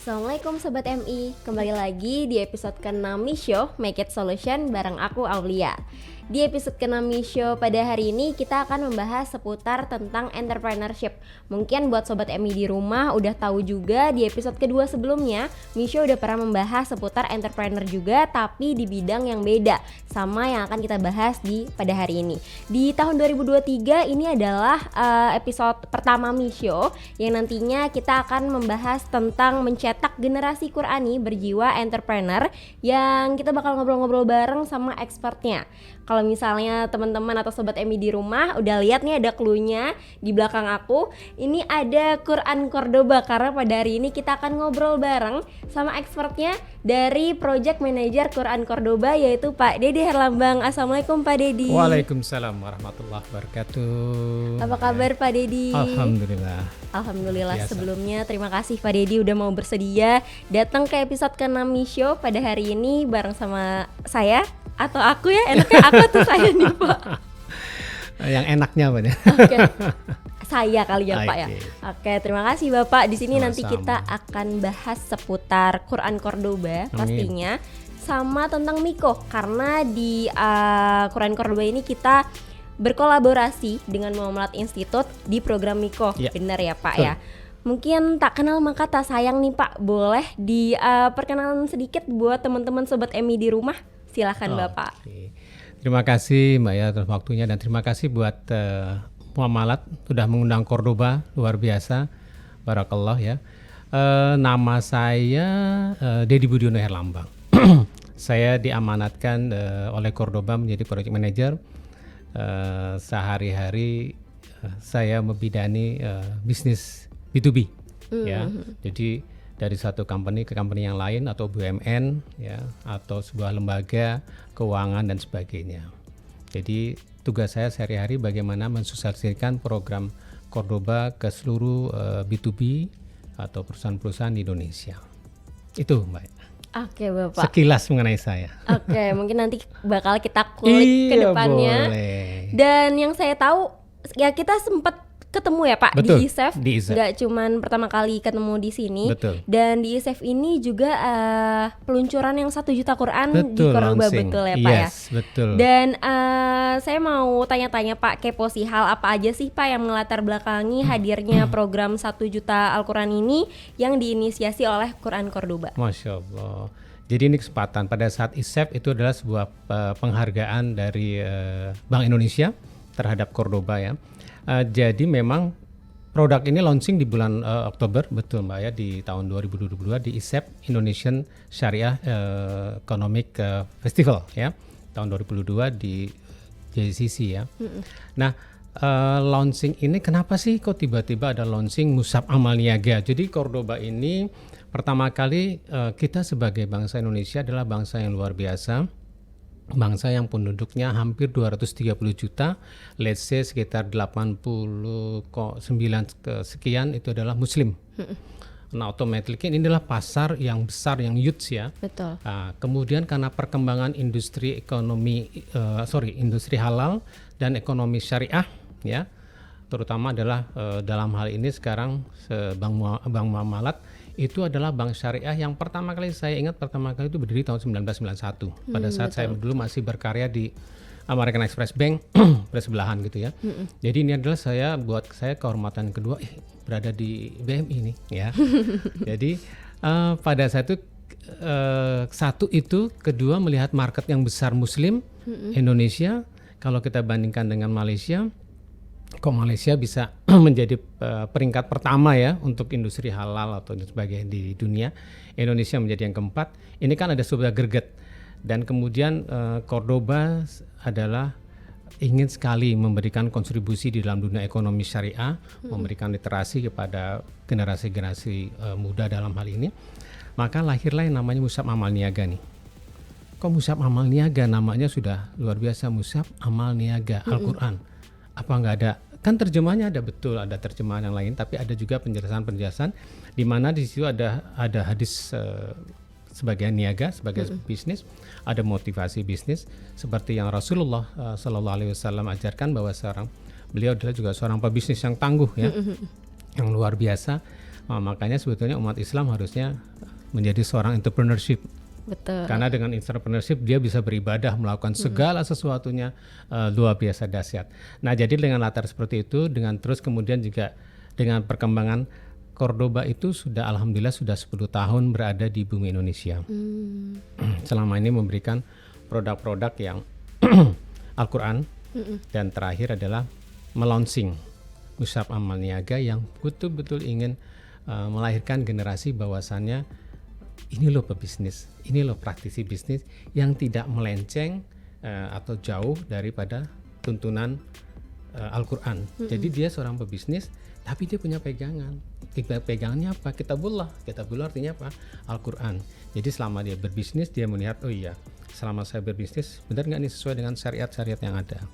Assalamualaikum Sobat MI, kembali lagi di episode ke-6 Misho Make It Solution bareng aku Aulia. Di episode ke-6 Misho pada hari ini kita akan membahas seputar tentang entrepreneurship. Mungkin buat Sobat MI di rumah udah tahu juga di episode kedua sebelumnya Misho udah pernah membahas seputar entrepreneur juga, tapi di bidang yang beda sama yang akan kita bahas pada hari ini. Di tahun 2023 ini adalah episode pertama Misho yang nantinya kita akan membahas tentang mencetak generasi Qurani berjiwa entrepreneur, yang kita bakal ngobrol-ngobrol bareng sama expertnya. Kalau misalnya teman-teman atau Sobat MI di rumah udah lihat nih ada clue-nya di belakang aku, ini ada Quran Cordoba, karena pada hari ini kita akan ngobrol bareng sama expertnya dari Project Manager Quran Cordoba, yaitu Pak Dedi Herlambang. Assalamualaikum Pak Dedi. Waalaikumsalam warahmatullahi wabarakatuh. Apa kabar Pak Dedi? Alhamdulillah. Biasa. Sebelumnya terima kasih Pak Dedi udah mau bersedia datang ke episode ke-6 Misho pada hari ini bareng sama saya. Atau aku ya, enaknya aku atau saya nih Pak? Yang enaknya apa nih? Oke. Saya kali ya Pak ya. Oke, terima kasih Bapak. Di sini nanti kita akan bahas seputar Quran Cordoba pastinya, sama tentang Miko, karena di Quran Cordoba ini kita berkolaborasi dengan Muamalat Institute di program Miko. Ya. Benar ya Pak ya? Mungkin tak kenal maka tak sayang nih Pak. Boleh diperkenalan sedikit buat teman-teman Sobat MI di rumah? Silahkan Bapak. Terima kasih Mbak ya atas waktunya, dan terima kasih buat Muamalat sudah mengundang Cordoba, luar biasa. Barakallah ya. Nama saya Dedi Budiono Herlambang. Saya diamanatkan oleh Cordoba menjadi Project Manager. Sehari-hari saya membidani bisnis B2B ya. Jadi dari satu company ke company yang lain, atau BUMN ya, atau sebuah lembaga keuangan dan sebagainya. Jadi tugas saya sehari-hari bagaimana mensosialisasikan program Cordoba ke seluruh B2B atau perusahaan-perusahaan di Indonesia. Itu Mbak. Oke Bapak. Sekilas mengenai saya. Oke, mungkin nanti bakal kita kulik ke depannya. Boleh. Dan yang saya tahu ya kita sempat ketemu ya Pak. Betul, di ISEF. Nggak cuman pertama kali ketemu di sini. Betul. Dan di ISEF ini juga peluncuran yang 1 juta Quran di Cordoba, betul ya Pak ya? Betul. Dan saya mau tanya-tanya Pak, kepo sih, hal apa aja sih Pak yang melatar belakangi hadirnya program 1 juta Al-Quran ini yang diinisiasi oleh Quran Cordoba? Masya Allah. Jadi ini kesempatan pada saat ISEF itu adalah sebuah penghargaan dari Bank Indonesia terhadap Cordoba ya. Jadi memang produk ini launching di bulan Oktober, betul Mbak ya, di tahun 2022 di ISEF, Indonesian Syariah Economic Festival ya, tahun 2022 di JCC ya. Nah, launching ini kenapa sih kok tiba-tiba ada launching Mushaf Amal Niaga? Jadi Cordoba ini pertama kali kita sebagai bangsa Indonesia adalah bangsa yang luar biasa. Bangsa yang penduduknya hampir 230 juta, let's say sekitar 89 sekian itu adalah Muslim. Nah, automatically ini adalah pasar yang besar, yang huge ya. Betul. Nah, kemudian karena perkembangan industri halal dan ekonomi syariah ya, terutama adalah dalam hal ini sekarang Bank Muamalat itu adalah bank syariah yang pertama kali saya ingat itu berdiri tahun 1991. Pada saat saya dulu masih berkarya di American Express Bank bersebelahan gitu ya. Jadi ini adalah buat saya kehormatan kedua berada di BMI nih ya. Jadi pada saat itu satu itu, kedua melihat market yang besar Muslim Indonesia. Kalau kita bandingkan dengan Malaysia, kok Malaysia bisa menjadi peringkat pertama ya untuk industri halal atau sebagainya di dunia. Indonesia menjadi yang keempat. Ini kan ada sebuah greget. Dan kemudian Cordoba adalah ingin sekali memberikan kontribusi di dalam dunia ekonomi syariah, memberikan literasi kepada generasi-generasi muda dalam hal ini. Maka lahirlah yang namanya Mushaf Amal Niaga nih. Kok Mushaf Amal Niaga, namanya sudah luar biasa, Mushaf Amal Niaga Al-Quran. Apa nggak ada? Kan terjemahannya ada, betul, ada terjemahan yang lain, tapi ada juga penjelasan-penjelasan di mana di situ ada hadis sebagai niaga, sebagai bisnis, ada motivasi bisnis seperti yang Rasulullah Sallallahu Alaihi Wasallam ajarkan bahwa beliau adalah juga seorang pebisnis yang tangguh ya, yang luar biasa. Makanya sebetulnya umat Islam harusnya menjadi seorang entrepreneurship. Betul. Karena dengan entrepreneurship dia bisa beribadah, melakukan segala sesuatunya luar biasa dahsyat. Nah, jadi dengan latar seperti itu, dengan terus kemudian juga dengan perkembangan Cordoba itu sudah alhamdulillah sudah 10 tahun berada di bumi Indonesia. Selama ini memberikan produk-produk yang Al-Quran, dan terakhir adalah melaunching Mushaf Amal Niaga yang betul-betul ingin melahirkan generasi bahwasannya ini loh pebisnis, ini loh praktisi bisnis yang tidak melenceng atau jauh daripada tuntunan Al-Quran. Jadi dia seorang pebisnis, tapi dia punya pegangan. Pegangannya apa? Kitabullah. Kitabullah artinya apa? Al-Quran. Jadi selama dia berbisnis, dia melihat, oh iya, selama saya berbisnis, benar nggak ini sesuai dengan syariat-syariat yang ada?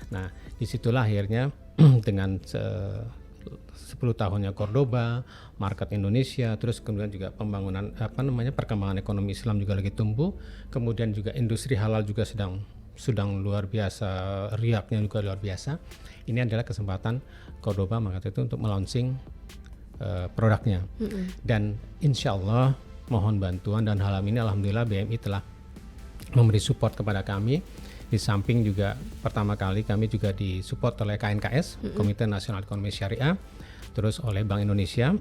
Nah, disitulah akhirnya dengan 10 tahunnya Cordoba, market Indonesia, terus kemudian juga pembangunan perkembangan ekonomi Islam juga lagi tumbuh, kemudian juga industri halal juga sedang luar biasa, riaknya juga luar biasa. Ini adalah kesempatan Cordoba maka itu untuk melaunching produknya. Dan insya Allah mohon bantuan dan hal ini alhamdulillah BMI telah memberi support kepada kami. Di samping juga pertama kali kami juga disupport oleh KNKS, Komite Nasional Ekonomi Syariah, terus oleh Bank Indonesia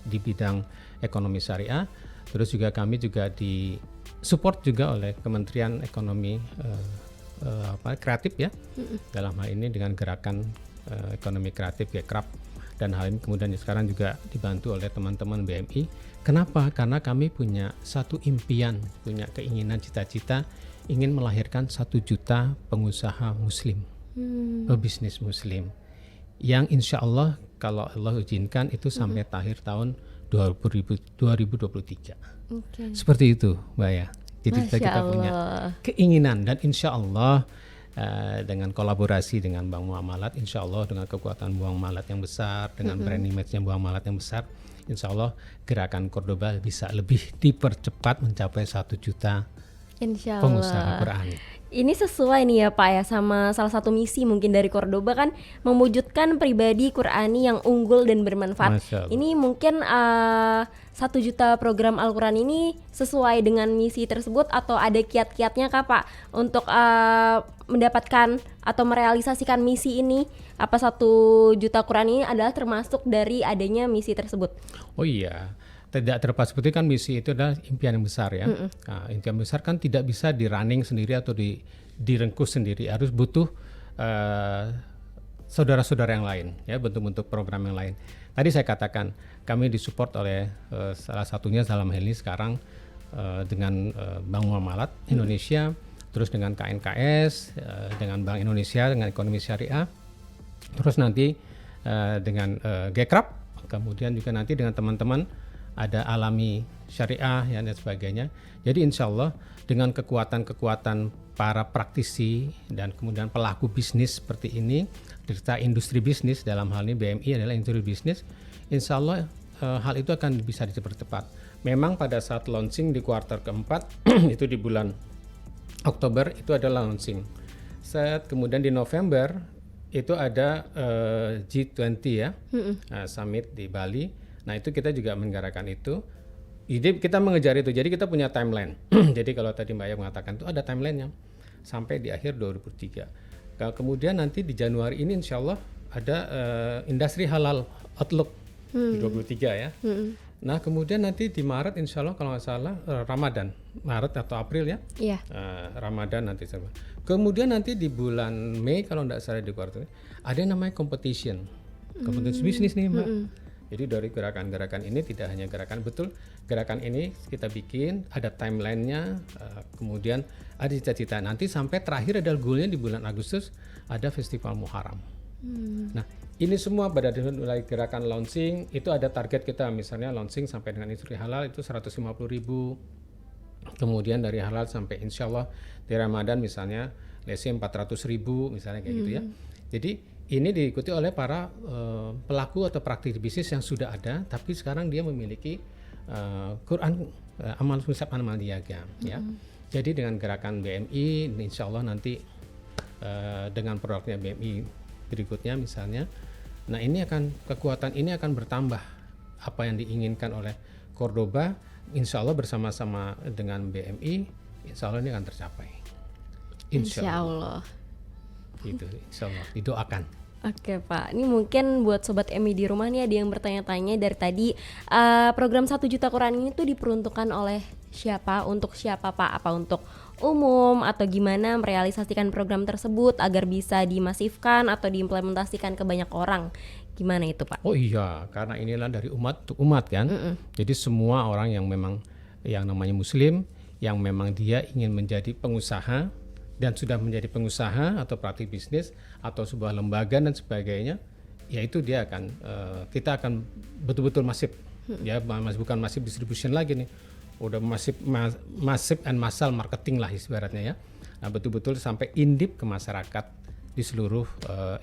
di bidang ekonomi syariah, terus juga kami juga disupport juga oleh Kementerian Ekonomi Kreatif ya, dalam hal ini dengan gerakan ekonomi kreatif GECRAP, dan hal ini kemudian sekarang juga dibantu oleh teman-teman BMI. Kenapa? Karena kami punya satu impian, punya keinginan, cita-cita ingin melahirkan 1 juta pengusaha muslim, pebisnis muslim, yang insya Allah kalau Allah izinkan itu sampai akhir tahun 2023. Seperti itu Mbak ya. Jadi kita punya keinginan, dan insya Allah dengan kolaborasi dengan Bank Muamalat, insya Allah dengan kekuatan Bank Muamalat yang besar, dengan brand image-nya Bank Muamalat yang besar, insya Allah gerakan Cordoba bisa lebih dipercepat mencapai 1 juta pengusaha Quran. Ini sesuai nih ya Pak ya sama salah satu misi mungkin dari Cordoba, kan mewujudkan pribadi Qurani yang unggul dan bermanfaat. Ini mungkin 1 juta program Al-Quran ini sesuai dengan misi tersebut atau ada kiat-kiatnya kah Pak untuk mendapatkan atau merealisasikan misi ini? Apa 1 juta Quran ini adalah termasuk dari adanya misi tersebut? Oh iya, tidak terlepas seperti kan misi itu adalah impian yang besar ya. Nah, impian besar kan tidak bisa di-running sendiri atau direngkus sendiri, harus butuh saudara-saudara yang lain ya, bentuk-bentuk program yang lain. Tadi saya katakan kami disupport oleh salah satunya dalam hal ini sekarang dengan Bank Muamalat Indonesia, terus dengan KNKS, dengan Bank Indonesia, dengan ekonomi syariah, terus nanti dengan GECRAP, kemudian juga nanti dengan teman-teman ada Alami Syariah ya, dan sebagainya. Jadi insya Allah dengan kekuatan-kekuatan para praktisi dan kemudian pelaku bisnis seperti ini, serta industri bisnis, dalam hal ini BMI adalah industri bisnis, insya Allah hal itu akan bisa dipercepat. Memang pada saat launching di kuartal keempat itu di bulan Oktober itu adalah launching. Kemudian di November itu ada G20 ya, summit di Bali. Nah itu kita juga menggerakkan itu. Jadi kita mengejar itu. Jadi kita punya timeline. Jadi kalau tadi Mbak Aya mengatakan itu ada timelinenya sampai di akhir 2023. Kemudian nanti di Januari ini insya Allah ada industri halal outlook di 23 ya. Nah kemudian nanti di Maret insya Allah kalau nggak salah Ramadan, Maret atau April ya. Ramadan nanti. Kemudian nanti di bulan Mei kalau nggak salah di kuartal ini ada yang namanya competition bisnis nih Mbak. Jadi dari gerakan-gerakan ini tidak hanya gerakan, betul gerakan ini kita bikin ada timelinenya, kemudian ada cita-cita nanti sampai terakhir adalah goalnya di bulan Agustus ada festival Muharram. Nah ini semua pada mulai gerakan launching itu ada target kita, misalnya launching sampai dengan industri halal itu 150.000, kemudian dari halal sampai insya Allah di Ramadan misalnya lesi 400.000 misalnya kayak gitu ya. Jadi ini diikuti oleh para pelaku atau praktisi bisnis yang sudah ada, tapi sekarang dia memiliki Quran Mushaf Amal Niaga ya. Jadi dengan gerakan BMI, insya Allah nanti dengan produknya BMI berikutnya misalnya Nah kekuatan ini akan bertambah. Apa yang diinginkan oleh Cordoba, insya Allah bersama-sama dengan BMI, insya Allah ini akan tercapai. Insya Allah. Gitu, insya Allah didoakan. Oke Pak, ini mungkin buat Sobat MI di rumah nih ada yang bertanya-tanya dari tadi, program 1 juta Quran ini tuh diperuntukkan oleh siapa, untuk siapa Pak? Apa untuk umum atau gimana merealisasikan program tersebut agar bisa dimasifkan atau diimplementasikan ke banyak orang? Gimana itu Pak? Oh iya, karena inilah dari umat untuk umat kan. Jadi semua orang yang memang yang namanya muslim, yang memang dia ingin menjadi pengusaha dan sudah menjadi pengusaha atau praktik bisnis atau sebuah lembaga dan sebagainya, yaitu dia akan kita akan betul-betul masif, ya bukan masif distribution lagi nih, udah masif and massal marketing lah ibaratnya ya. Nah, betul-betul sampai indip ke masyarakat di seluruh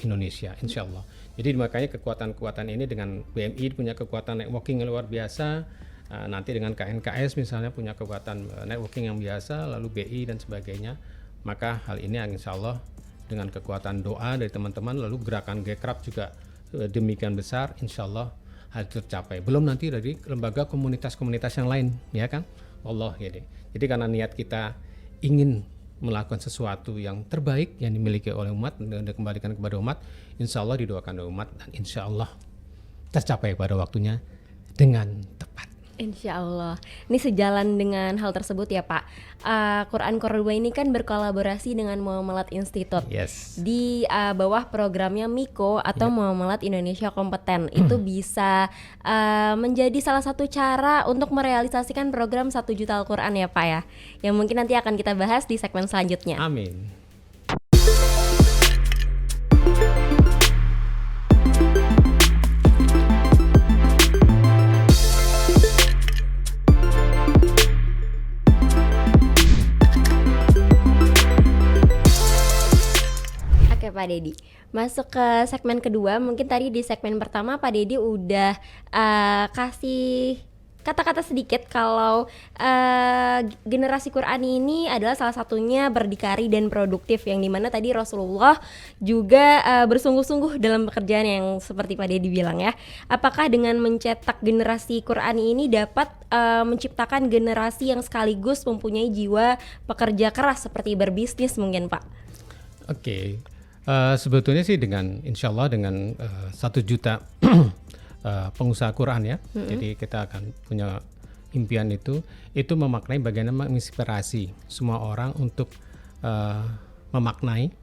Indonesia, insya Allah. Jadi makanya kekuatan-kekuatan ini dengan BMI punya kekuatan networking yang luar biasa. Nanti dengan KNKS misalnya punya kekuatan networking yang biasa, lalu BI dan sebagainya. Maka hal ini insya Allah dengan kekuatan doa dari teman-teman, lalu gerakan Gekrab juga demikian besar, insya Allah hal itu tercapai. Belum nanti dari lembaga komunitas-komunitas yang lain, ya kan? Allah gitu. Jadi karena niat kita ingin melakukan sesuatu yang terbaik yang dimiliki oleh umat dan dikembalikan kepada umat, insya Allah didoakan oleh umat dan insya Allah tercapai pada waktunya dengan tepat. Insya Allah. Ini sejalan dengan hal tersebut ya Pak. Quran Cordoba ini kan berkolaborasi dengan Muamalat Institute. Yes. Di bawah programnya Miko atau Muamalat Indonesia Kompeten. Itu bisa menjadi salah satu cara untuk merealisasikan program 1 juta Al-Quran ya Pak ya. Yang mungkin nanti akan kita bahas di segmen selanjutnya. Amin. Oke Pak Dedi, masuk ke segmen kedua. Mungkin tadi di segmen pertama Pak Dedi udah kasih kata-kata sedikit kalau generasi Quran ini adalah salah satunya berdikari dan produktif, yang dimana tadi Rasulullah juga bersungguh-sungguh dalam pekerjaan yang seperti Pak Dedi bilang ya. Apakah dengan mencetak generasi Quran ini dapat menciptakan generasi yang sekaligus mempunyai jiwa pekerja keras seperti berbisnis mungkin Pak? Oke. Sebetulnya sih dengan insya Allah dengan 1 juta pengusaha Quran ya, jadi kita akan punya impian itu memaknai bagaimana menginspirasi semua orang untuk memaknai,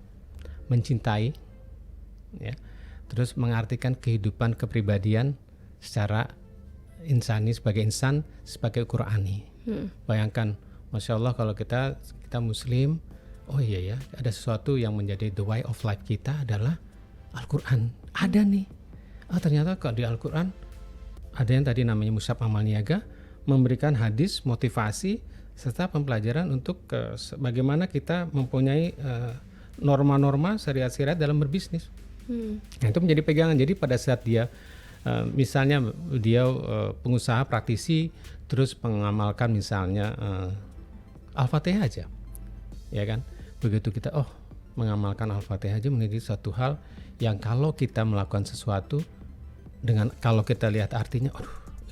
mencintai, ya, terus mengartikan kehidupan kepribadian secara insani sebagai insan, sebagai Qurani. Bayangkan, masya Allah kalau kita Muslim. Oh iya ya, ada sesuatu yang menjadi the way of life kita adalah Al-Quran. Ada nih. Ternyata kalau di Al-Quran ada yang tadi namanya Mushaf Amal Niaga, memberikan hadis, motivasi, serta pembelajaran untuk bagaimana kita mempunyai norma-norma syariat-syariat dalam berbisnis. Nah, itu menjadi pegangan. Jadi pada saat dia misalnya dia pengusaha praktisi terus mengamalkan misalnya Al-Fatihah aja, ya kan? Begitu kita mengamalkan Al-Fatihah aja menjadi suatu hal yang kalau kita melakukan sesuatu dengan kalau kita lihat artinya,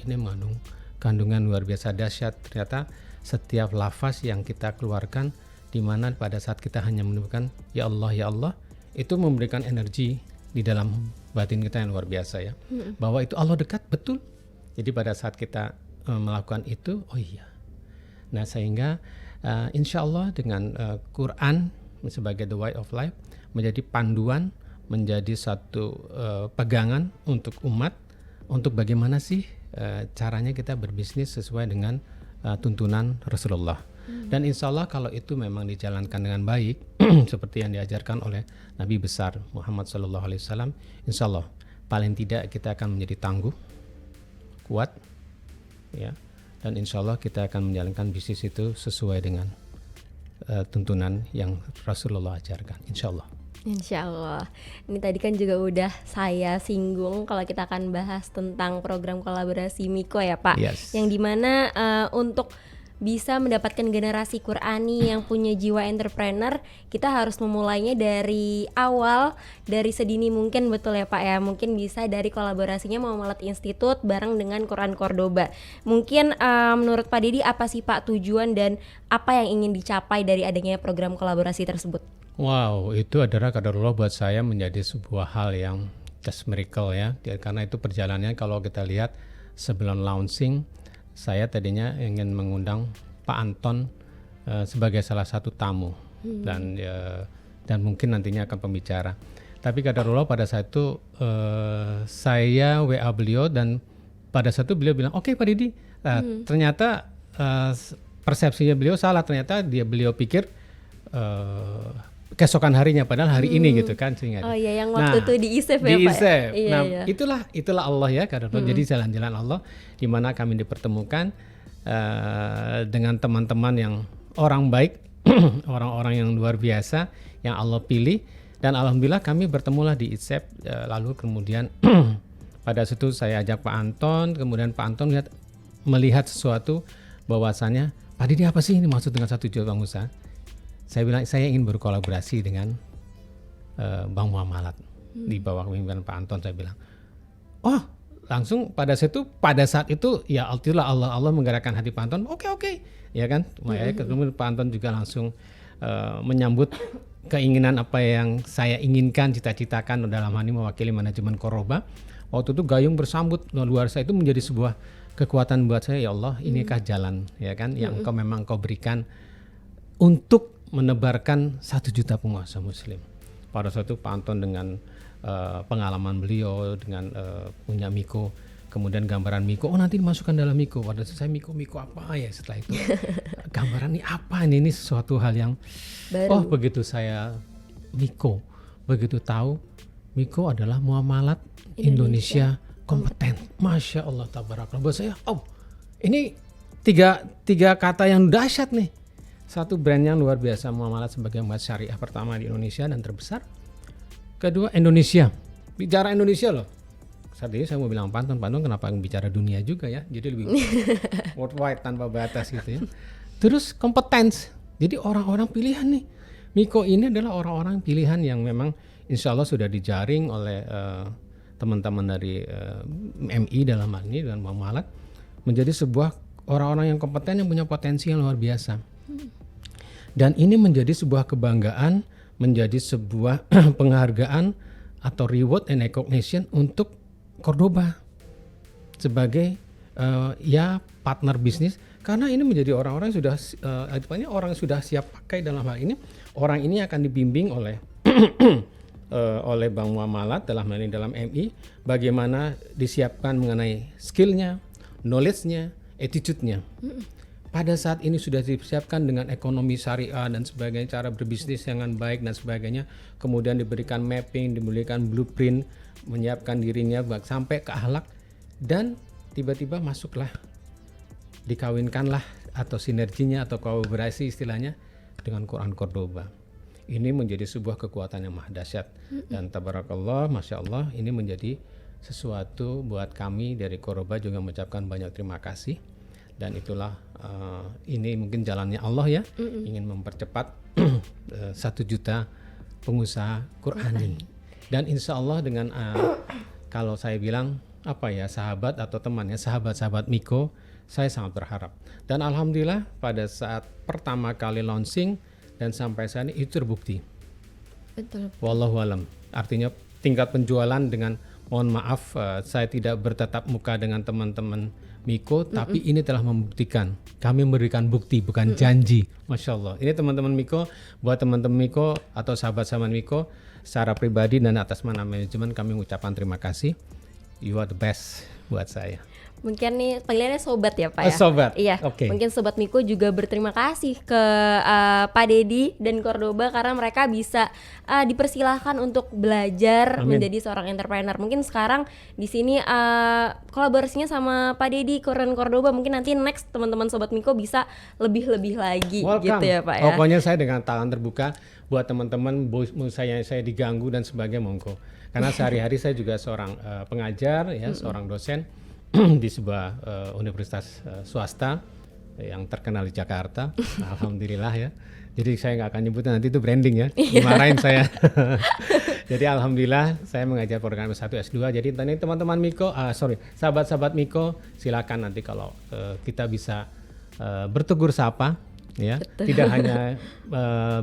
ini mengandung kandungan luar biasa dahsyat. Ternyata setiap lafaz yang kita keluarkan, di mana pada saat kita hanya menemukan ya Allah, itu memberikan energi di dalam batin kita yang luar biasa ya. Bahwa itu Allah dekat, betul. Jadi pada saat kita melakukan itu, nah sehingga insya Allah dengan Quran sebagai the way of life menjadi panduan, menjadi satu pegangan untuk umat, untuk bagaimana sih caranya kita berbisnis sesuai dengan tuntunan Rasulullah. Dan insya Allah kalau itu memang dijalankan dengan baik seperti yang diajarkan oleh Nabi besar Muhammad SAW, insya Allah paling tidak kita akan menjadi tangguh, kuat, ya. Dan insya Allah kita akan menjalankan bisnis itu sesuai dengan tuntunan yang Rasulullah ajarkan, insya Allah. Insya Allah. Ini tadi kan juga udah saya singgung kalau kita akan bahas tentang program kolaborasi Miko ya Pak. Yes. Yang dimana untuk bisa mendapatkan generasi Qurani yang punya jiwa entrepreneur, kita harus memulainya dari awal, dari sedini mungkin, betul ya Pak ya. Mungkin bisa dari kolaborasinya Muamalat Institute bareng dengan Quran Cordoba. Mungkin menurut Pak Dedi apa sih Pak tujuan dan apa yang ingin dicapai dari adanya program kolaborasi tersebut? Wow, itu adalah qadarullah buat saya menjadi sebuah hal yang just miracle ya. Karena itu perjalanannya kalau kita lihat sebelum launching, saya tadinya ingin mengundang Pak Anton sebagai salah satu tamu dan mungkin nantinya akan pembicara. Tapi qadarullah pada saat itu saya WA beliau dan pada saat itu beliau bilang, "Oke, Pak Didi." Ternyata persepsinya beliau salah. Ternyata beliau pikir keesokan harinya, padahal hari ini gitu kan. Oh iya, yang waktu itu di ISEF ya Pak. Iya, nah iya. Itulah Allah ya, karena jadi jalan-jalan Allah di mana kami dipertemukan dengan teman-teman yang orang baik, orang-orang yang luar biasa yang Allah pilih, dan alhamdulillah kami bertemulah di ISEF. Lalu kemudian pada situ saya ajak Pak Anton, kemudian Pak Anton melihat sesuatu bahwasannya, "Pak Didi, apa sih ini maksud dengan 1 juta pengusaha?" Saya bilang saya ingin berkolaborasi dengan Bank Muamalat di bawah kepemimpinan Pak Anton. Saya bilang, oh langsung pada saat itu ya Allah menggerakkan hati Pak Anton. Oke, ya kan. Kemudian Pak Anton juga langsung menyambut keinginan apa yang saya inginkan, cita-citakan dalam hal ini mewakili manajemen Cordoba. Waktu itu gayung bersambut luar biasa, itu menjadi sebuah kekuatan buat saya. Ya Allah, inikah jalan ya kan yang Engkau memang Engkau berikan untuk menebarkan 1 juta pengusaha muslim. Pada saat itu Pak Anton dengan pengalaman beliau dengan punya Miko, kemudian gambaran Miko, nanti dimasukkan dalam Miko. Pada saat saya Miko apa ya setelah itu gambaran ini apa ini sesuatu hal yang baru. Begitu saya Miko, begitu tahu Miko adalah Muamalat Indonesia kompeten. Masya Allah tabarakallah. Buat saya, ini tiga kata yang dahsyat nih. Satu, brand yang luar biasa, Muamalat sebagai bank syariah pertama di Indonesia dan terbesar. Kedua, Indonesia. Bicara Indonesia loh. Saat ini saya mau bilang Pak Anton kenapa bicara dunia juga ya. Jadi lebih worldwide tanpa batas gitu ya. Terus kompetens. Jadi orang-orang pilihan nih. Miko ini adalah orang-orang pilihan yang memang insya Allah sudah dijaring oleh teman-teman dari MI dalam hal ini dan Muamalat menjadi sebuah orang-orang yang kompeten yang punya potensi yang luar biasa. Dan ini menjadi sebuah kebanggaan, menjadi sebuah penghargaan atau reward and recognition untuk Cordoba sebagai partner bisnis, karena ini menjadi orang-orang yang sudah siap pakai dalam hal ini. Orang ini akan dibimbing oleh oleh Bank Muamalat dalam hal ini dalam MI, bagaimana disiapkan mengenai skillnya, knowledge-nya, attitude-nya. Pada saat ini sudah disiapkan dengan ekonomi syariah dan sebagainya, cara berbisnis dengan baik dan sebagainya, kemudian diberikan mapping, diberikan blueprint, menyiapkan dirinya sampai ke akhlak, dan tiba-tiba masuklah, dikawinkanlah atau sinerginya atau kolaborasi istilahnya dengan Quran Cordoba. Ini menjadi sebuah kekuatan yang maha dahsyat dan tabarakallah, masya Allah, ini menjadi sesuatu buat kami dari Cordoba juga mengucapkan banyak terima kasih. Dan itulah ini mungkin jalannya Allah ya, ingin mempercepat 1 juta pengusaha Qurani. Dan insya Allah dengan kalau saya bilang sahabat atau temannya, sahabat-sahabat Miko, saya sangat berharap. Dan alhamdulillah pada saat pertama kali launching dan sampai saat ini itu terbukti. Betul. Wallahu alam. Artinya tingkat penjualan dengan, mohon maaf saya tidak bertatap muka dengan teman-teman Miko, tapi ini telah membuktikan. Kami memberikan bukti, bukan janji. Masya Allah. Ini teman-teman Miko, buat teman-teman Miko atau sahabat-sahabat Miko, secara pribadi dan atas nama manajemen kami mengucapkan terima kasih. You are the best buat saya. Mungkin nih panggilannya sobat ya Pak ya? Sobat, iya. Okay. Mungkin Sobat Miko juga berterima kasih ke Pak Dedi dan Cordoba karena mereka bisa dipersilahkan untuk belajar menjadi seorang entrepreneur. Mungkin sekarang di sini kolaborasinya sama Pak Dedi, Cordoba, mungkin nanti next teman-teman Sobat Miko bisa lebih-lebih lagi. Welcome. Gitu ya Pak ya? Pokoknya saya dengan tangan terbuka buat teman-teman, saya diganggu dan sebagainya monggo. Karena sehari-hari saya juga seorang pengajar ya, seorang dosen di sebuah universitas swasta yang terkenal di Jakarta. Alhamdulillah ya. Jadi saya nggak akan nyebutin, nanti itu branding ya, dimarahin saya. Jadi alhamdulillah saya mengajar program S1 S2. Jadi tadi teman-teman Miko, sahabat-sahabat Miko, silakan nanti kalau kita bisa bertegur sapa, ya. Betul. Tidak hanya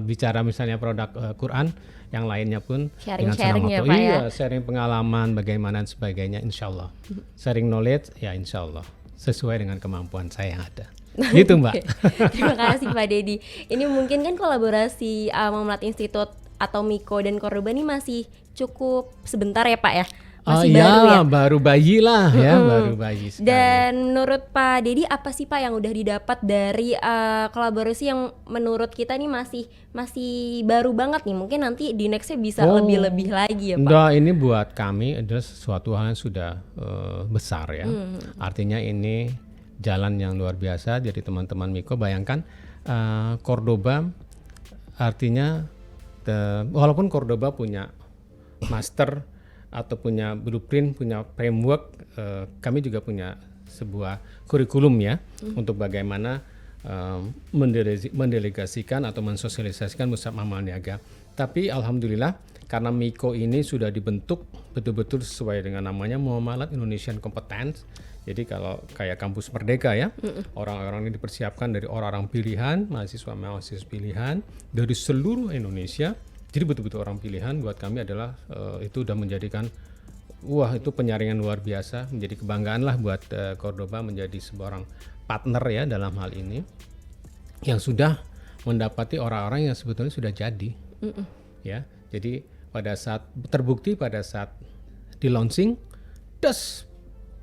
bicara misalnya produk Quran, yang lainnya pun dengan senang Sharing-sharing ya, hati. Pak, Iya, ya. sharing pengalaman bagaimana dan sebagainya, insya Allah. Sharing knowledge, ya insya Allah sesuai dengan kemampuan saya yang ada. Gitu Mbak. Oke. Terima kasih Pak Dedi. Ini mungkin kan kolaborasi Muhammad Institute atau Miko dan Cordoba ini masih cukup sebentar ya Pak ya? Masih baru ya? Baru bayi lah ya, baru bayi sekali. Dan menurut Pak Dedi apa sih Pak yang udah didapat dari kolaborasi yang menurut kita nih masih baru banget nih? Mungkin nanti di nextnya bisa lebih-lebih lagi ya Pak? Enggak, ini buat kami adalah sesuatu hal yang sudah besar ya. Artinya ini jalan yang luar biasa. Jadi teman-teman Miko bayangkan Cordoba, artinya walaupun Cordoba punya master atau punya blueprint, punya framework, kami juga punya sebuah kurikulum ya untuk bagaimana mendelegasikan atau mensosialisasikan Musab Amal Niaga. Tapi alhamdulillah karena Miko ini sudah dibentuk betul-betul sesuai dengan namanya Muamalat Indonesian Competence. Jadi kalau kayak kampus Merdeka ya, orang-orang ini dipersiapkan dari orang-orang pilihan, mahasiswa pilihan dari seluruh Indonesia. Jadi betul-betul orang pilihan buat kami adalah itu udah menjadikan itu penyaringan luar biasa, menjadi kebanggaan lah buat Cordoba menjadi seorang partner ya dalam hal ini yang sudah mendapati orang-orang yang sebetulnya sudah jadi. Ya. Jadi pada saat terbukti pada saat di launching,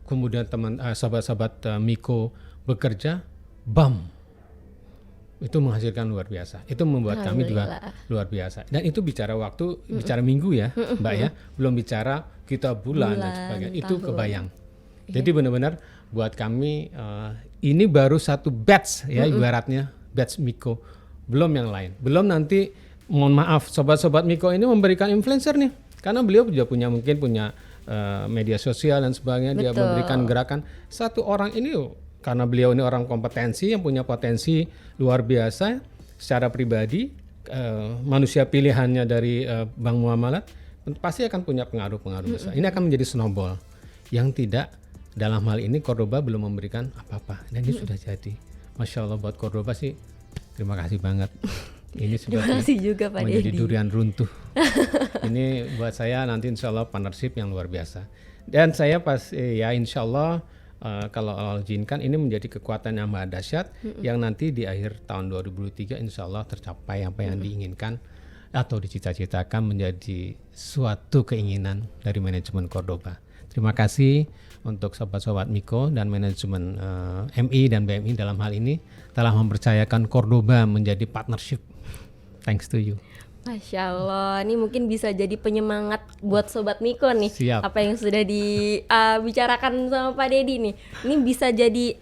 kemudian sahabat-sahabat Miko bekerja, itu menghasilkan luar biasa. Itu membuat kami juga luar biasa. Dan itu bicara waktu, bicara minggu ya, Mbak ya. Belum bicara kita bulan dan sebagainya. Itu tahun. kebayang. Jadi benar-benar buat kami ini baru satu batch ya, ibaratnya batch Miko. Belum yang lain. Belum nanti, mohon maaf, sobat-sobat Miko ini memberikan influencer nih. Karena beliau juga mungkin punya media sosial dan sebagainya. Dia memberikan gerakan. Satu orang ini karena beliau ini orang kompetensi yang punya potensi luar biasa secara pribadi, manusia pilihannya dari Bank Muamalat pasti akan punya pengaruh-pengaruh besar. Ini akan menjadi snowball yang tidak, dalam hal ini Cordoba belum memberikan apa-apa dan ini sudah jadi. Masya Allah buat Cordoba sih, terima kasih banget. Ini Terima kasih juga Pak menjadi Dedi. durian runtuh. Ini buat saya nanti insya Allah partnership yang luar biasa. Dan saya ya insya Allah kalau Allah izinkan ini menjadi kekuatan yang maha dahsyat yang nanti di akhir tahun 2023 insya Allah tercapai apa yang diinginkan atau dicita-citakan menjadi suatu keinginan dari manajemen Cordoba. Terima kasih untuk sobat-sobat Miko dan manajemen MI dan BMI dalam hal ini telah mempercayakan Cordoba menjadi partnership. Thanks to you. Masya Allah, ini mungkin bisa jadi penyemangat buat Sobat Miko nih. Siap. Apa yang sudah dibicarakan sama Pak Dedi nih. Ini bisa jadi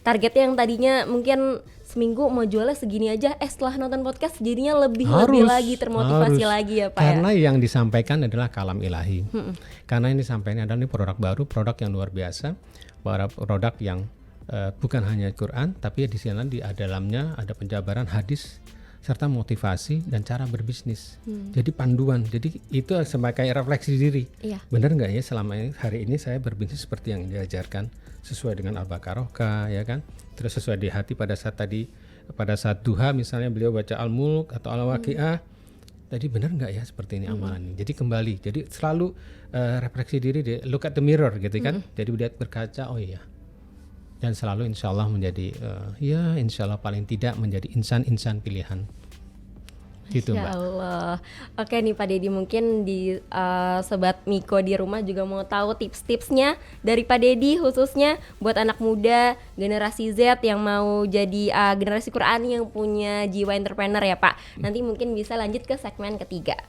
targetnya yang tadinya mungkin seminggu mau jualnya segini aja, setelah nonton podcast jadinya lebih lagi termotivasi lagi ya Pak. Karena yang disampaikan adalah kalam ilahi. Karena ini disampaikan adalah ini produk baru, produk yang luar biasa, produk yang bukan hanya Quran, tapi di sana di dalamnya ada penjabaran hadis serta motivasi dan cara berbisnis. Jadi panduan. Jadi itu sebagai refleksi diri. Iya. Benar nggak ya selama ini hari ini saya berbisnis seperti yang diajarkan sesuai dengan Al-Baqarah ya kan? Terus sesuai di hati pada saat duha misalnya beliau baca Al-Mulk atau Al-Waqiah. Tadi benar nggak ya seperti ini amalan ini? Jadi kembali. Jadi selalu refleksi diri, look at the mirror gitu kan. Jadi lihat berkaca, oh iya. Dan selalu insya Allah menjadi insya Allah paling tidak menjadi insan-insan pilihan. Gitu Mbak. Ya Allah. Oke nih Pak Dedi, mungkin di Sobat Miko di rumah juga mau tahu tips-tipsnya dari Pak Dedi khususnya buat anak muda generasi Z yang mau jadi generasi Quran yang punya jiwa entrepreneur ya Pak. Nanti mungkin bisa lanjut ke segmen ketiga.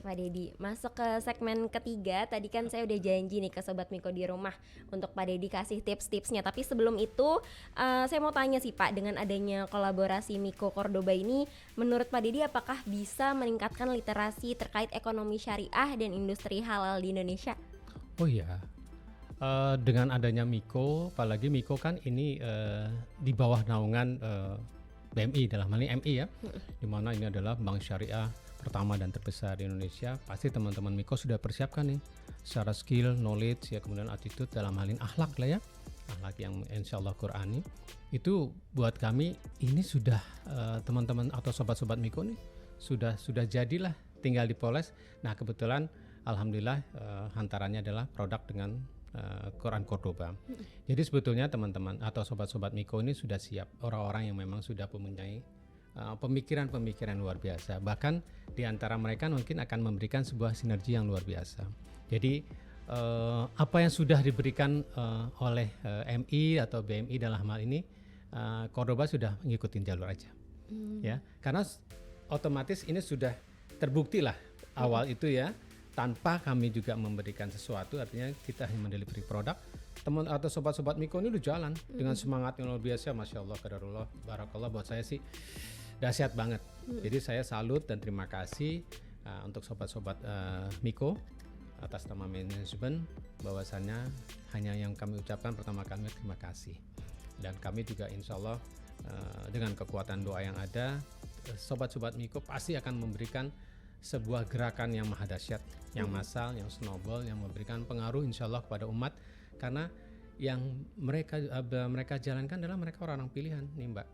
Pak Pak Dedi. Masuk ke segmen ketiga, tadi kan saya udah janji nih ke Sobat Miko di rumah untuk Pak Dedi kasih tips-tipsnya. Tapi sebelum itu, saya mau tanya sih Pak, dengan adanya kolaborasi Miko Cordoba ini, menurut Pak Dedi apakah bisa meningkatkan literasi terkait ekonomi syariah dan industri halal di Indonesia? Oh iya, dengan adanya Miko, apalagi Miko kan ini di bawah naungan BMI, dalam hal ini MI ya, di mana ini adalah bank syariah pertama dan terbesar di Indonesia. Pasti teman-teman Miko sudah persiapkan nih secara skill, knowledge ya, kemudian attitude, dalam hal ini akhlak lah ya, akhlak yang insya Allah Qurani. Itu buat kami ini sudah teman-teman atau sobat-sobat Miko nih sudah jadilah, tinggal dipoles. Nah kebetulan alhamdulillah hantarannya adalah produk dengan Quran Cordoba. Jadi sebetulnya teman-teman atau sobat-sobat Miko ini sudah siap, orang-orang yang memang sudah mempunyai pemikiran-pemikiran luar biasa. Bahkan di antara mereka mungkin akan memberikan sebuah sinergi yang luar biasa. Jadi apa yang sudah diberikan oleh MI atau BMI dalam hal ini, Cordoba sudah ngikutin jalur aja. Ya, karena otomatis ini sudah terbukti lah awal itu ya, tanpa kami juga memberikan sesuatu, artinya kita hanya mendelivery produk. Teman atau sobat-sobat Miko ini udah jalan dengan semangat yang luar biasa, Masya Allah, Qadarullah, Barakallah. Buat saya sih dahsyat banget. Jadi saya salut dan terima kasih untuk sobat-sobat Miko atas nama manajemen, bahwasannya hanya yang kami ucapkan pertama kali terima kasih. Dan kami juga insya Allah dengan kekuatan doa yang ada, sobat-sobat Miko pasti akan memberikan sebuah gerakan yang maha dahsyat, yang massal, yang snowball, yang memberikan pengaruh insya Allah kepada umat. Karena yang mereka jalankan adalah mereka orang-orang pilihan nih Mbak.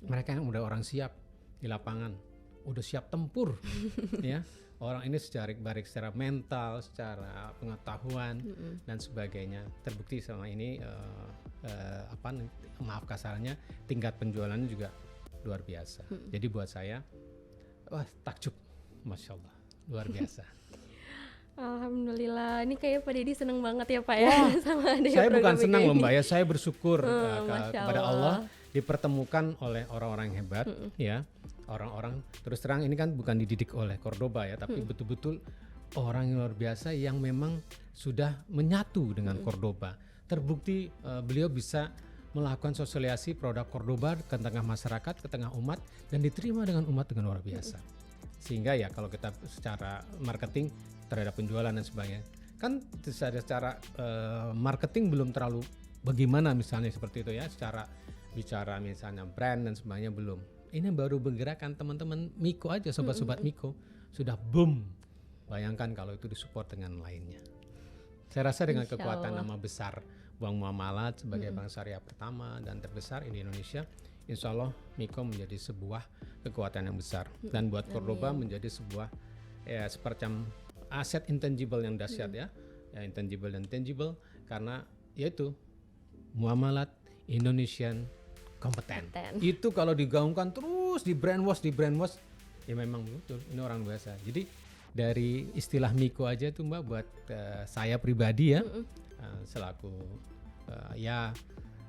Mereka yang udah orang siap di lapangan, udah siap tempur ya. Orang ini secara mental, secara pengetahuan dan sebagainya. Terbukti selama ini maaf kasarnya, tingkat penjualannya juga luar biasa. Jadi buat saya takjub, Masya Allah, luar biasa. Alhamdulillah, ini kayak Pak Dedi seneng banget ya Pak ya sama adanya Saya bukan program senang ini. loh Mbak ya, saya bersyukur Masya kepada Allah. Allah dipertemukan oleh orang-orang yang hebat ya. Orang-orang terus terang ini kan bukan dididik oleh Cordoba ya, tapi betul-betul orang yang luar biasa yang memang sudah menyatu dengan Cordoba. Terbukti beliau bisa melakukan sosialisasi produk Cordoba ke tengah masyarakat, ke tengah umat, dan diterima dengan umat dengan luar biasa. Sehingga ya kalau kita secara marketing terhadap penjualan dan sebagainya, kan secara marketing belum terlalu bagaimana misalnya seperti itu ya, secara bicara misalnya brand dan sebagainya belum. Ini baru bergerakan teman-teman Miko aja, sobat-sobat Miko sudah boom. Bayangkan kalau itu disupport dengan lainnya. Saya rasa dengan Insya kekuatan Allah. nama besar Bank Muamalat sebagai bank syariah pertama dan terbesar di Indonesia, insya Allah Miko menjadi sebuah kekuatan yang besar, dan buat Cordoba menjadi sebuah ya semacam aset intangible yang dahsyat ya intangible dan tangible, karena yaitu muamalat Indonesian kompeten. Itu kalau digaungkan terus di brainwash ya memang betul ini orang biasa. Jadi dari istilah Miko aja tuh Mbak, buat saya pribadi ya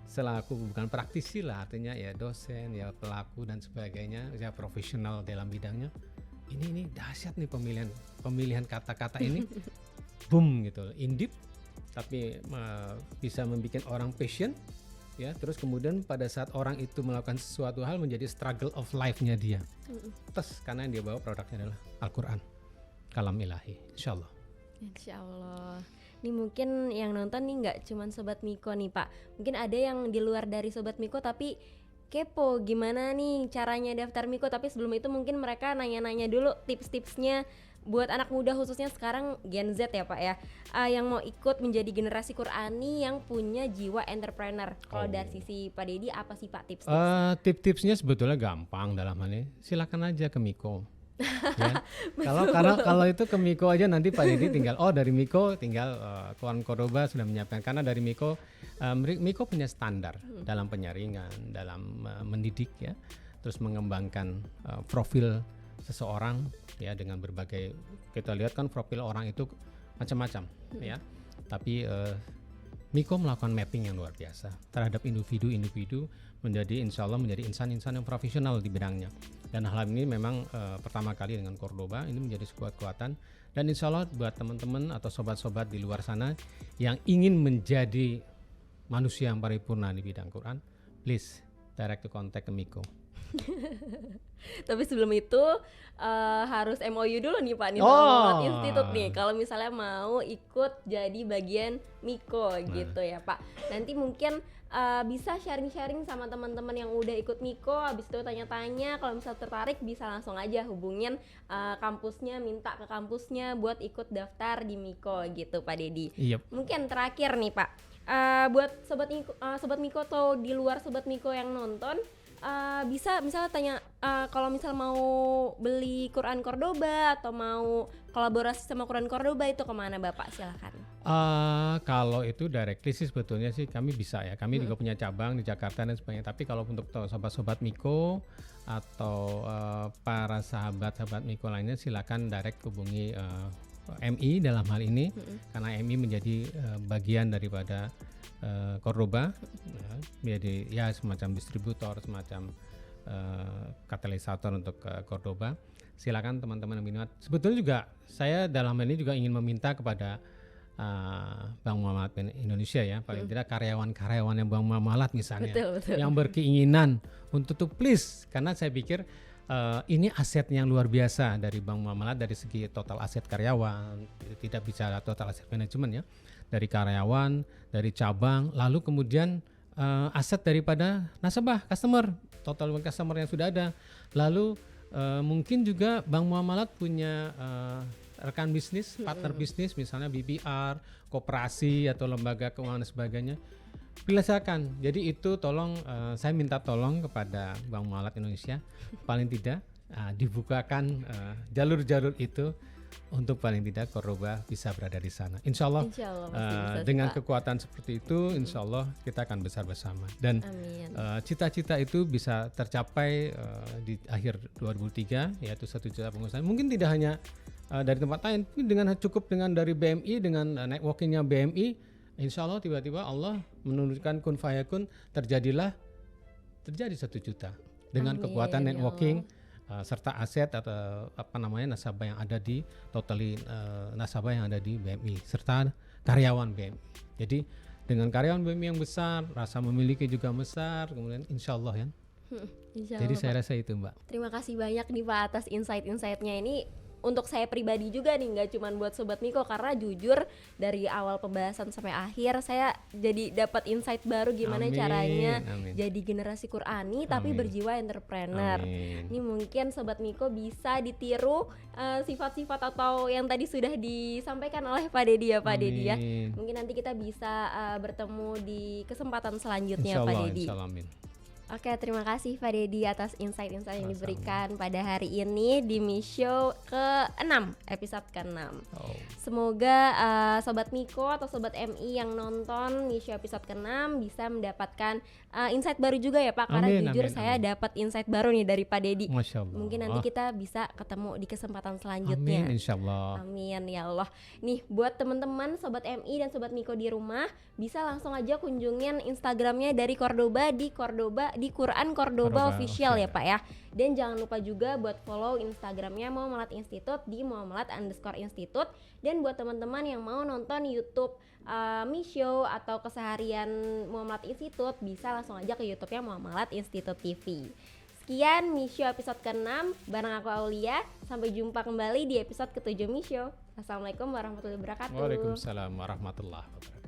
selaku bukan praktisi lah, artinya ya dosen, ya pelaku dan sebagainya, ya profesional dalam bidangnya. Ini dahsyat nih pemilihan kata-kata ini. Boom gitu, in deep, tapi bisa membuat orang passion ya. Terus kemudian pada saat orang itu melakukan sesuatu hal menjadi struggle of life-nya dia. Terus karena yang dia bawa produknya adalah Al-Quran, kalam ilahi, insya Allah. Insya Allah. Ini mungkin yang nonton nih nggak cuman Sobat Miko nih Pak, mungkin ada yang di luar dari Sobat Miko tapi kepo gimana nih caranya daftar Miko. Tapi sebelum itu mungkin mereka nanya-nanya dulu tips-tipsnya buat anak muda, khususnya sekarang Gen Z ya Pak ya, yang mau ikut menjadi generasi Qurani yang punya jiwa entrepreneur. Kalau dari sisi Pak Dedi apa sih Pak tips? Tips-tipsnya sebetulnya gampang dalam hal ini, silakan aja ke Miko. Ya. Kalau itu ke Miko aja, nanti Pak Dedi tinggal dari Miko tinggal Quran Cordoba sudah menyiapkan, karena dari Miko punya standar dalam penyaringan, dalam mendidik ya, terus mengembangkan profil seseorang ya, dengan berbagai, kita lihat kan profil orang itu macam-macam ya, tapi Miko melakukan mapping yang luar biasa terhadap individu-individu menjadi insya Allah menjadi insan-insan yang profesional di bidangnya. Dan hal ini memang pertama kali dengan Cordoba ini menjadi sebuah kekuatan. Dan insya Allah buat teman-teman atau sobat-sobat di luar sana yang ingin menjadi manusia yang paripurna di bidang Quran, please direct to contact ke Miko. Tapi sebelum itu harus MOU dulu nih Pak nih sama Muhammad Institute nih. Kalau misalnya mau ikut jadi bagian Miko gitu ya Pak. Nanti mungkin bisa sharing-sharing sama teman-teman yang udah ikut Miko. Habis itu tanya-tanya. Kalau misalnya tertarik bisa langsung aja hubungin kampusnya, minta ke kampusnya buat ikut daftar di Miko gitu Pak Dedi. Yep. Mungkin terakhir nih Pak, buat sobat Miko atau di luar sobat Miko yang nonton. Bisa misalnya tanya kalau misal mau beli Quran Cordoba atau mau kolaborasi sama Quran Cordoba itu kemana Bapak? Silakan. Kalau itu directly sih sebetulnya sih kami bisa ya. Kami juga punya cabang di Jakarta dan sebagainya. Tapi kalau untuk sobat-sobat Miko atau para sahabat-sahabat Miko lainnya silakan direct hubungi MI dalam hal ini karena MI menjadi bagian daripada Cordoba jadi ya semacam distributor, semacam katalisator untuk Cordoba. Silakan teman-teman yang minat. Sebetulnya juga saya dalam hal ini juga ingin meminta kepada Bank Muamalat Indonesia ya, paling tidak karyawan-karyawan yang Bank Muamalat misalnya, betul. Yang berkeinginan untuk please, karena saya pikir ini aset yang luar biasa dari Bank Muamalat dari segi total aset karyawan, tidak bicara total aset manajemen ya, dari karyawan, dari cabang, lalu kemudian aset daripada nasabah, total customer yang sudah ada, lalu mungkin juga Bank Muamalat punya rekan bisnis, partner bisnis, misalnya BPR, koperasi atau lembaga keuangan dan sebagainya. Silakan. Jadi itu tolong saya minta tolong kepada Bank Muamalat Indonesia paling tidak dibukakan jalur-jalur itu untuk paling tidak Cordoba bisa berada di sana. Insya Allah dengan kekuatan seperti itu, Insya Allah kita akan besar bersama. Dan cita-cita itu bisa tercapai di akhir 2003, yaitu 1 juta pengusaha. Mungkin tidak hanya dari tempat lain, dengan cukup dengan dari BMI, dengan networkingnya BMI. Insya Allah tiba-tiba Allah menurunkan kun fayakun terjadi 1 juta dengan kekuatan networking serta aset atau nasabah yang ada di nasabah yang ada di BMI serta karyawan BMI. Jadi dengan karyawan BMI yang besar, rasa memiliki juga besar, kemudian insya Allah ya. Jadi saya rasa itu Mbak. Terima kasih banyak nih Pak atas insight-insightnya ini. Untuk saya pribadi juga nih, nggak cuma buat Sobat Miko, karena jujur dari awal pembahasan sampai akhir saya jadi dapat insight baru gimana caranya jadi generasi Qurani tapi berjiwa entrepreneur. Ini mungkin Sobat Miko bisa ditiru sifat-sifat atau yang tadi sudah disampaikan oleh Pak Dedi ya Pak Dedi ya. Mungkin nanti kita bisa bertemu di kesempatan selanjutnya Pak Dedi. Oke, terima kasih Pak Dedi atas insight-insight yang diberikan pada hari ini di Mi Show ke-6, episode ke-6. Semoga Sobat Miko atau Sobat MI yang nonton Mi Show episode ke-6 bisa mendapatkan insight baru juga ya Pak. Karena jujur saya dapat insight baru nih dari Pak Dedi. Mungkin nanti kita bisa ketemu di kesempatan selanjutnya. Amin, insyaallah. Amin ya Allah. Nih buat teman-teman Sobat MI dan Sobat Miko di rumah, bisa langsung aja kunjungin Instagramnya dari Cordoba di Quran Cordoba Official ya Pak ya. Dan jangan lupa juga buat follow Instagramnya Muamalat Institute di Muamalat_Institute. Dan buat teman-teman yang mau nonton YouTube Mi Show atau keseharian Muamalat Institute, bisa langsung aja ke YouTube-nya Muamalat Institute TV. Sekian Mi Show episode ke-6 bareng aku Aulia. Sampai jumpa kembali di episode ke-7 Mi Show. Assalamualaikum warahmatullahi wabarakatuh. Waalaikumsalam warahmatullahi wabarakatuh.